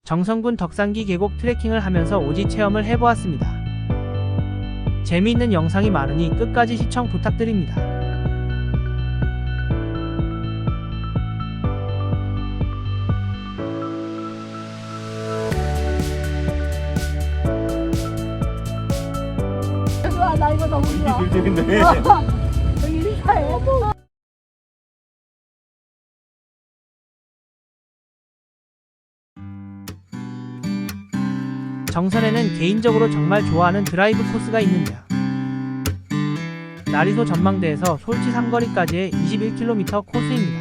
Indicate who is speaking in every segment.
Speaker 1: 정선군 덕산기 계곡 트레킹을 하면서 오지 체험을 해보았습니다. 재미있는 영상이 많으니 끝까지 시청 부탁드립니다.
Speaker 2: 좋아, 나 이거 너무 좋아.
Speaker 3: 꿀잼인데.
Speaker 2: 여기 리사해.
Speaker 1: 정선에는 개인적으로 정말 좋아하는 드라이브 코스가 있는데요. 나리소 전망대에서 솔치 삼거리까지의 21km 코스입니다.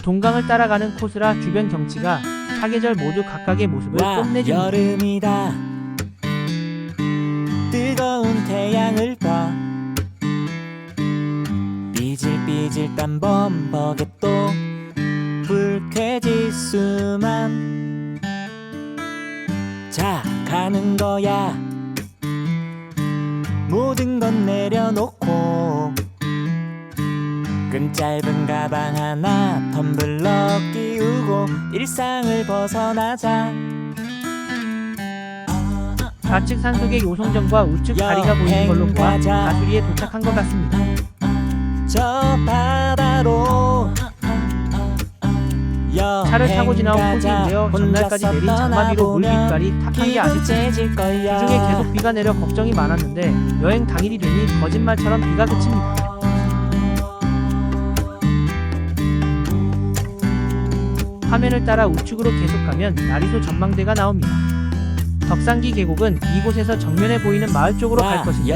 Speaker 1: 동강을 따라가는 코스라 주변 경치가 사계절 모두 각각의 모습을 뽐내줍니다.
Speaker 4: 여름이다. 뜨거운 태양을 봐. 삐질삐질 땀 범벅에 또 불쾌지수만. 자, 가는 거야. 모든 건 내려놓고 끈 짧은 가방 하나 텀블러 끼우고 일상을 벗어나자.
Speaker 1: 좌측 산속의 요송정과 우측 다리가 보이는 걸로 보아 가수리에 도착한 것 같습니다.
Speaker 4: 저 바다로
Speaker 1: 차를 타고 지나온 코스인데요. 전날까지 내린 장마비로 물 빛깔이 탁한 게 아쉽습니다. 그중에 계속 비가 내려 걱정이 많았는데 여행 당일이 되니 거짓말처럼 비가 그칩니다. 화면을 따라 우측으로 계속 가면 나리소 전망대가 나옵니다. 덕산기 계곡은 이곳에서 정면에 보이는 마을 쪽으로 갈 것인데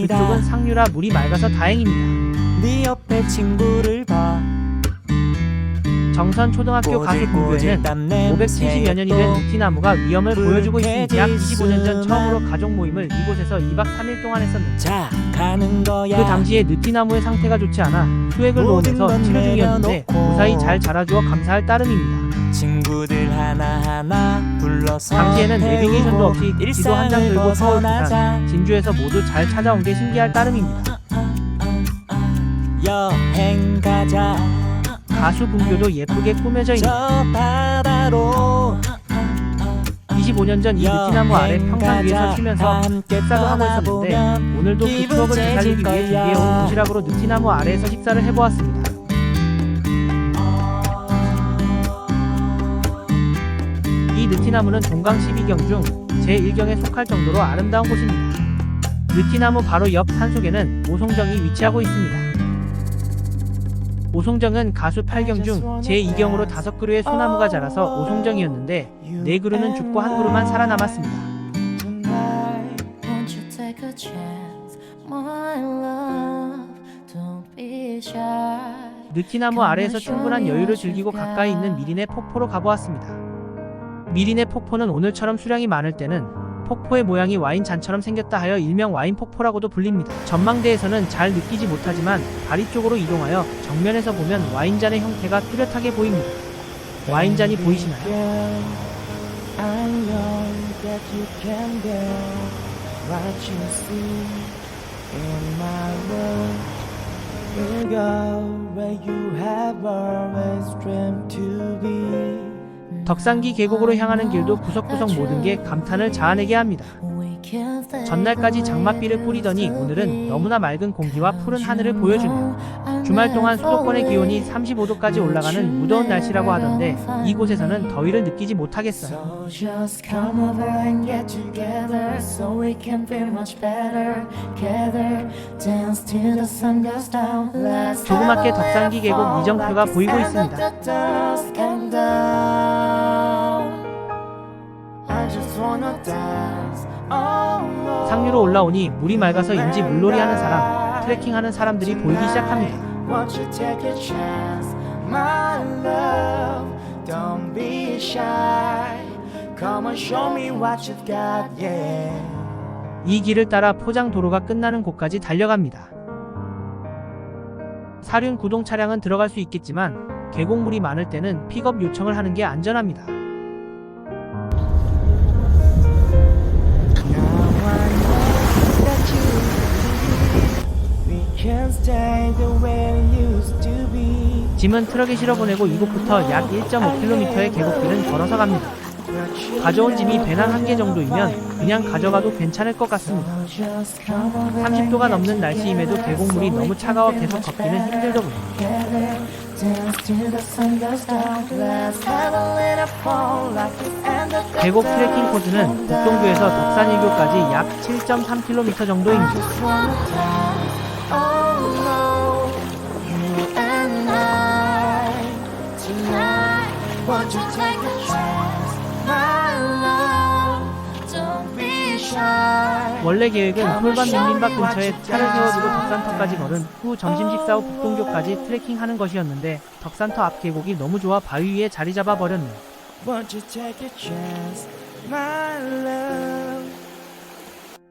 Speaker 1: 그쪽은 상류라 물이 맑아서 다행입니다.
Speaker 4: 네 옆에 친구를 봐.
Speaker 1: 정선 초등학교 가수 분교에는 570여 년이 된 느티나무가 위험을 보여주고 있으니 약 25년 전 처음으로 가족 모임을 이곳에서 2박 3일 동안 했었는데
Speaker 4: 자, 가는 거야.
Speaker 1: 그 당시에 느티나무의 상태가 좋지 않아 수액을 놓으면서 치료 중이었는데 무사히 잘 자라주어 감사할 따름입니다.
Speaker 4: 친구들 하나하나 불러서
Speaker 1: 당시에는 내비게이션도 없이 지도 한 장 들고 서울,
Speaker 4: 벗어나자.
Speaker 1: 부산, 진주에서 모두 잘 찾아온 게 신기할 따름입니다.
Speaker 4: 여행 가자.
Speaker 1: 가수 분교도 예쁘게 꾸며져 있는
Speaker 4: 저 바다로
Speaker 1: 25년 전 이 느티나무 아래 평상 위에서 쉬면서 식사도 하고 있었는데 오늘도 그 추억을 되살리기 위해 준비해온 도시락으로 느티나무 아래에서 식사를 해보았습니다. 이 느티나무는 동강 12경 중 제1경에 속할 정도로 아름다운 곳입니다. 느티나무 바로 옆 산속에는 오송정이 위치하고 있습니다. 오송정은 가수 8경 중 제2경으로 5그루의 소나무가 자라서 오송정이었는데 4그루는 죽고 1그루만 살아남았습니다. 느티나무 아래에서 충분한 여유를 즐기고 가까이 있는 미린의 폭포로 가보았습니다. 미린의 폭포는 오늘처럼 수량이 많을 때는 폭포의 모양이 와인잔처럼 생겼다 하여 일명 와인폭포라고도 불립니다. 전망대에서는 잘 느끼지 못하지만 다리 쪽으로 이동하여 정면에서 보면 와인잔의 형태가 뚜렷하게 보입니다. 와인잔이 보이시나요? 덕산기 계곡으로 향하는 길도 구석구석 모든 게 감탄을 자아내게 합니다. 전날까지 장맛비를 뿌리더니 오늘은 너무나 맑은 공기와 푸른 하늘을 보여주네요. 주말 동안 수도권의 기온이 35도까지 올라가는 무더운 날씨라고 하던데 이곳에서는 더위를 느끼지 못하겠어요. 조그맣게 덕산기 계곡 이정표가 보이고 있습니다. 상류로 올라오니 물이 맑아서인지 물놀이 하는 사람, 트레킹하는 사람들이 보이기 시작합니다. 이 길을 따라 포장도로가 끝나는 곳까지 달려갑니다. 사륜 구동 차량은 들어갈 수 있겠지만 계곡물이 많을 때는 픽업 요청을 하는 게 안전합니다. 짐은 트럭에 실어보내고 이곳부터 약 1.5km의 계곡길은 걸어서 갑니다. 가져온 짐이 배낭 1개 정도이면 그냥 가져가도 괜찮을 것 같습니다. 30도가 넘는 날씨임에도 계곡물이 너무 차가워 계속 걷기는 힘들더군요. 계곡 트레킹 코스는 북동교에서 덕산일교까지 약 7.3km 정도입니다. 원래 계획은 솔반 밀림박 근처에 차를 세워두고 덕산터까지 걸은 후 점심 식사 후 북동교까지 트레킹하는 것이었는데 덕산터 앞 계곡이 너무 좋아 바위 위에 자리 잡아 버렸네요.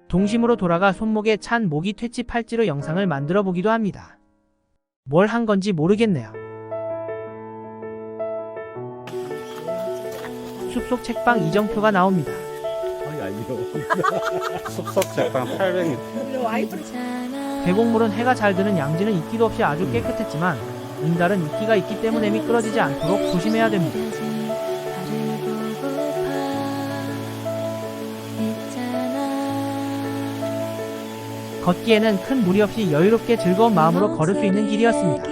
Speaker 1: 동심으로 돌아가 손목에 찬 모기 퇴치 팔찌로 영상을 만들어 보기도 합니다. 뭘 한 건지 모르겠네요. 숲속 책방 이정표가 나옵니다.
Speaker 3: 숲속 책방 800m.
Speaker 1: 계곡물은 해가 잘 드는 양지는 이끼도 없이 아주 깨끗했지만 은달은 이끼가 있기 때문에 미끄러지지 않도록 조심해야 됩니다. 걷기에는 큰 무리 없이 여유롭게 즐거운 마음으로 걸을 수 있는 길이었습니다.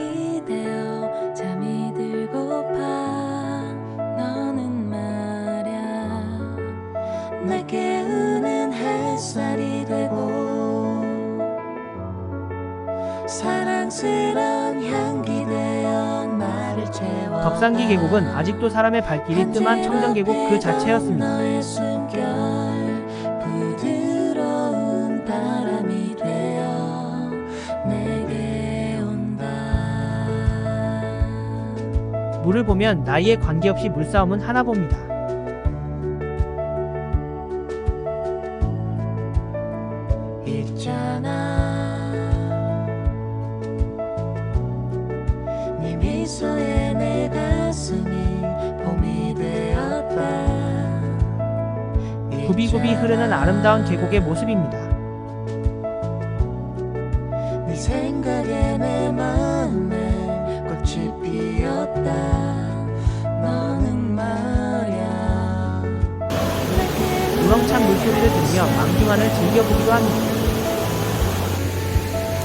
Speaker 1: 덕산기 계곡은 아직도 사람의 발길이 뜸한 청정계곡 그 자체였습니다. 물을 보면 나이에 관계없이 물싸움은 하나 봅니다.
Speaker 5: 네 미소에 내 가슴이 봄이 되었다.
Speaker 1: 굽이굽이 흐르는 아름다운 계곡의 모습입니다.
Speaker 5: 네 생각에 내 마음에 꽃이 피었다. 너는 말야
Speaker 1: 우렁찬 물소리를 들으며 망중안을 즐겨보기도 합니다.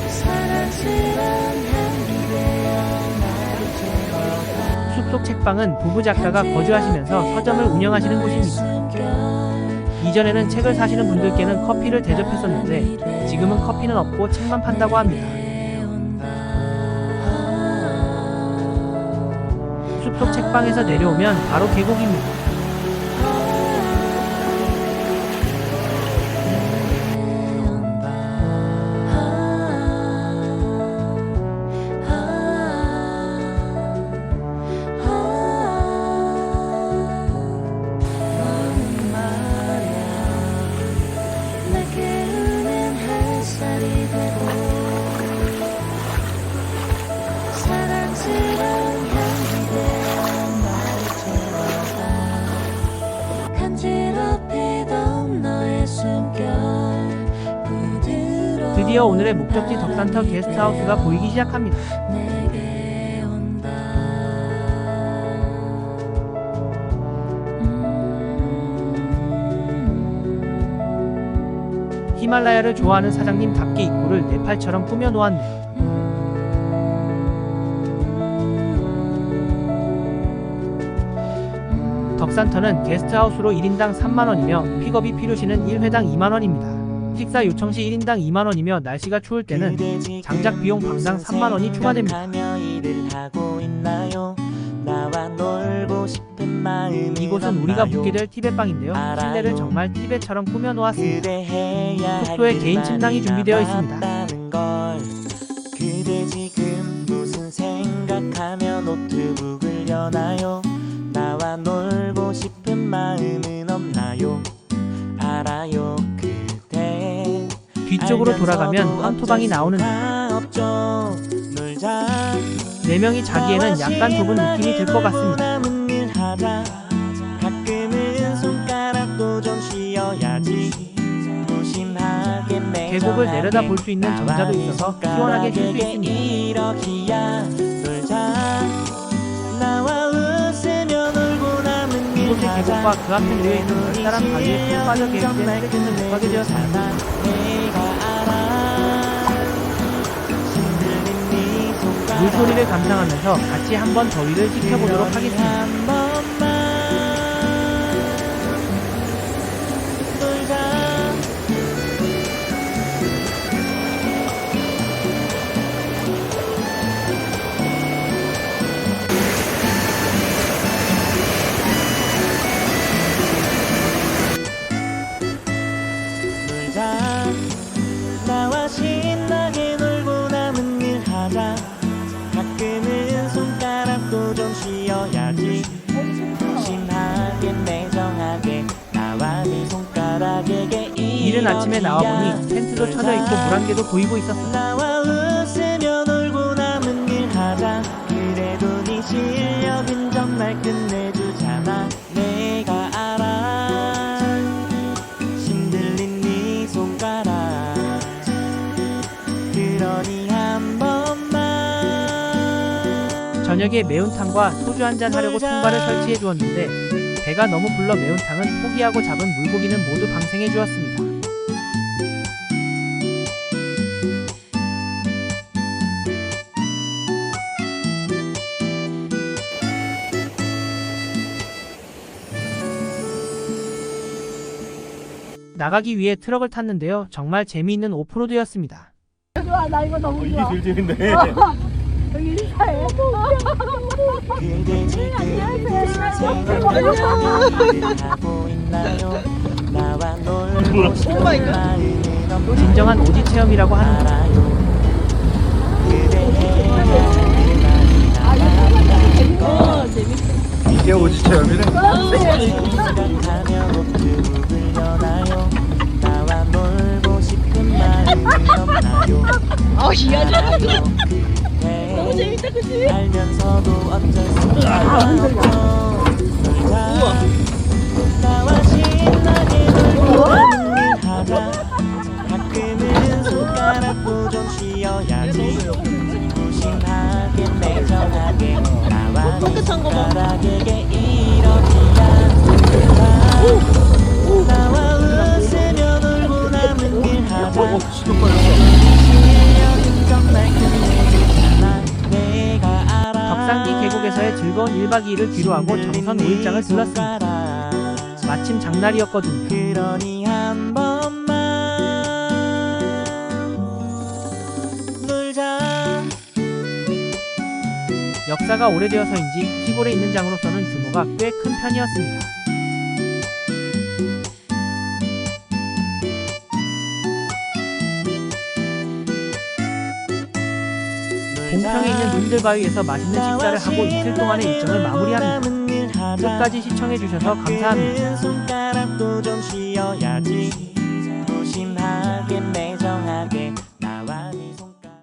Speaker 5: 사랑스러운 향기 되어 나를 채워가.
Speaker 1: 숲속 책방은 부부 작가가 거주하시면서 서점을 운영하시는 곳입니다. 이전에는 책을 사시는 분들께는 커피를 대접했었는데 지금은 커피는 없고 책만 판다고 합니다. 숲속 책방에서 내려오면 바로 계곡입니다. 드디어 오늘의 목적지 덕산터 게스트하우스가 보이기 시작합니다. 히말라야를 좋아하는 사장님답게 입구를 네팔처럼 꾸며 놓았네요. 덕산터는 게스트하우스로 1인당 3만원이며 픽업이 필요시는 1회당 2만원입니다. 식사 요청 시 1인당 2만원이며 날씨가 추울 때는 장작 비용 방당 3만원이 추가됩니다. 이곳은 우리가 묵게 될 티벳방인데요. 실내를 정말 티벳처럼 꾸며 놓았습니다. 숙소에 개인 침낭이 준비되어 있습니다.
Speaker 4: 그대 지금 무슨 생각하며 노트북을 여나요? 나와 놀고 싶은 마음은 없나요? 알아요 그대.
Speaker 1: 뒤쪽으로 돌아가면 황토방이 나오는데 4명이 자기에는 약간 좁은 느낌이 들 것 같습니다.
Speaker 4: 가끔은 손가락도 좀 쉬어야지.
Speaker 1: 계곡을 내려다 볼 수 있는 정자도 있어서 시원하게 쉴 수 있습니다. 이곳의 계곡과 그 앞에 놓여있는 넓다란 바위에 푹 빠져 계획된 트레킹을 못 가게 되었습니다. 물소리를 감상하면서 같이 한번 더위를 지켜보도록 하겠습니다.
Speaker 4: 놀자 나와 신나게 놀고 남은 일 하자 가끔은 손가락도 좀 쉬어야지 심하게 매정하게 나와 네 손가락에게
Speaker 1: 이른 아침에 나와보니 텐트도 쳐져 있고 물 한 개도 보이고 있었어요.
Speaker 4: 나와 웃으며 놀고 남은 일 하자 그래도 네 실력은 정말 끝내주잖아 내가 알아 신들린 네 손가락 그러니 한 번만
Speaker 1: 저녁에 매운탕과 소주 한잔 하려고 통발을 설치해 주었는데 배가 너무 불러 매운탕은 포기하고 잡은 물고기는 모두 방생해 주었습니다. 나가기 위해 트럭을 탔는데요. 정말 재미있는 오프로드였습니다.
Speaker 2: 좋아, 나 이거 너무 좋아.
Speaker 3: 이게 질질인데.
Speaker 2: 여기 인사해.
Speaker 4: 그대 지금 생각을 하고 있나요 나와 놀고 싶은 마음은 없는
Speaker 1: 진정한 오지 체험이라고 하는 것.
Speaker 4: 알아요 그대
Speaker 3: 이게 오지 체험이네.
Speaker 4: 생각하며 노트북을 여나요 나와 놀고 싶은 마음은 없나요 알아요 그대 너무 재밌다 그치? 알면서도 어쩔 수가 없죠 놀자 나와 신나게 놀고 남은 일 하자 가끔은 손가락도 좀 쉬어야지 무심하게 매정하게 나와 네 손가락에게 이러기야 나와 웃으며 놀고 남은 일 하자 실력은 정말 끝내주잖아 내가 알아
Speaker 1: 덕산기 계곡에서의 즐거운 1박 2일을 뒤로하고 정선 5일장을 둘렀습니다. 마침 장날이었거든요.
Speaker 4: 그러니 한 번만 놀자
Speaker 1: 역사가 오래되어서인지 시골에 있는 장으로서는 규모가 꽤 큰 편이었습니다. 동평에 있는 눈들바위에서 맛있는 식사를 하고 이틀 동안의 일정을 마무리합니다. 끝까지 시청해주셔서 감사합니다.
Speaker 4: 손가락도 좀 쉬어야지